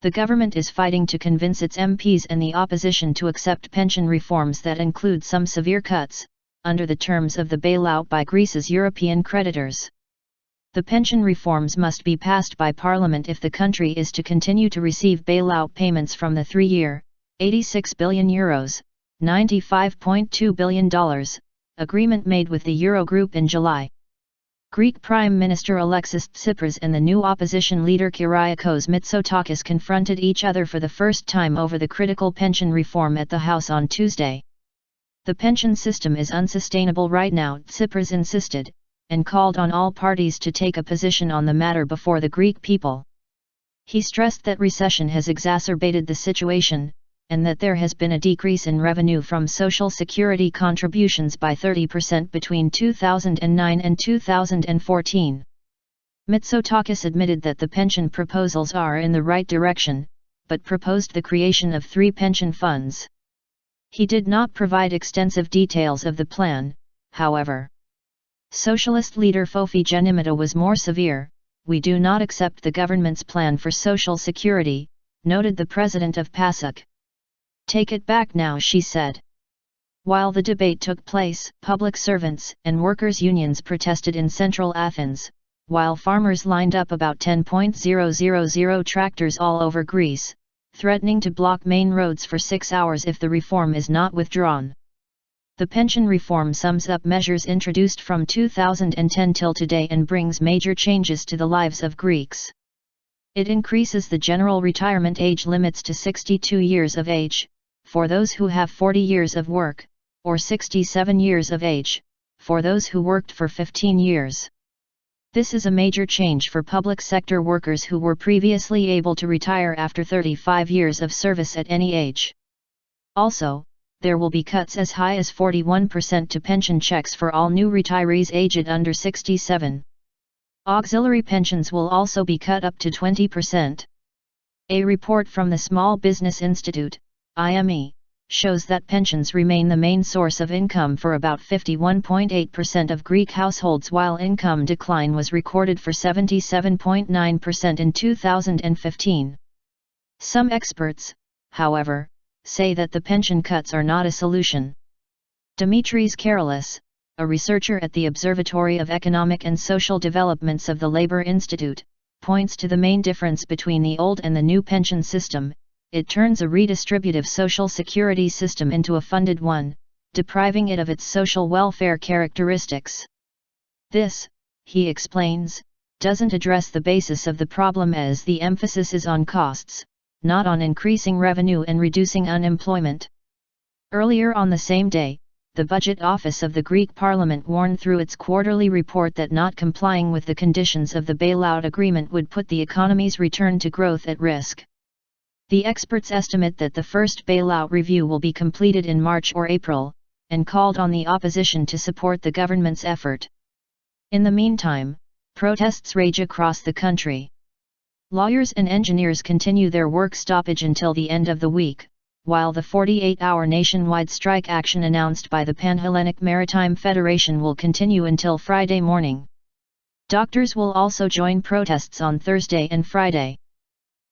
The government is fighting to convince its MPs and the opposition to accept pension reforms that include some severe cuts, under the terms of the bailout by Greece's European creditors. The pension reforms must be passed by Parliament if the country is to continue to receive bailout payments from the 3-year, €86 billion, $95.2 billion, agreement made with the Eurogroup in July. Greek Prime Minister Alexis Tsipras and the new opposition leader Kiriakos Mitsotakis confronted each other for the first time over the critical pension reform at the House on Tuesday. The pension system is unsustainable right now, Tsipras insisted, and called on all parties to take a position on the matter before the Greek people. He stressed that recession has exacerbated the situation, and that there has been a decrease in revenue from social security contributions by 30% between 2009 and 2014. Mitsotakis admitted that the pension proposals are in the right direction, but proposed the creation of 3 pension funds. He did not provide extensive details of the plan, however. Socialist leader Fofi Genimita was more severe. "We do not accept the government's plan for social security," noted the president of PASOK. "Take it back now," she said. While the debate took place, public servants and workers' unions protested in central Athens, while farmers lined up about 10,000 tractors all over Greece, threatening to block main roads for 6 hours if the reform is not withdrawn. The pension reform sums up measures introduced from 2010 till today and brings major changes to the lives of Greeks. It increases the general retirement age limits to 62 years of age, for those who have 40 years of work, or 67 years of age, for those who worked for 15 years. This is a major change for public sector workers who were previously able to retire after 35 years of service at any age. Also, there will be cuts as high as 41% to pension checks for all new retirees aged under 67. Auxiliary pensions will also be cut up to 20%. A report from the Small Business Institute, IME, shows that pensions remain the main source of income for about 51.8% of Greek households, while income decline was recorded for 77.9% in 2015. Some experts, however, say that the pension cuts are not a solution. Dimitris Karolis, a researcher at the Observatory of Economic and Social Developments of the Labour Institute, points to the main difference between the old and the new pension system: it turns a redistributive social security system into a funded one, depriving it of its social welfare characteristics. This, he explains, doesn't address the basis of the problem, as the emphasis is on costs, not on increasing revenue and reducing unemployment. Earlier on the same day, the Budget Office of the Greek Parliament warned through its quarterly report that not complying with the conditions of the bailout agreement would put the economy's return to growth at risk. The experts estimate that the first bailout review will be completed in March or April, and called on the opposition to support the government's effort. In the meantime, protests rage across the country. Lawyers and engineers continue their work stoppage until the end of the week, while the 48-hour nationwide strike action announced by the Pan-Hellenic Maritime Federation will continue until Friday morning. Doctors will also join protests on Thursday and Friday.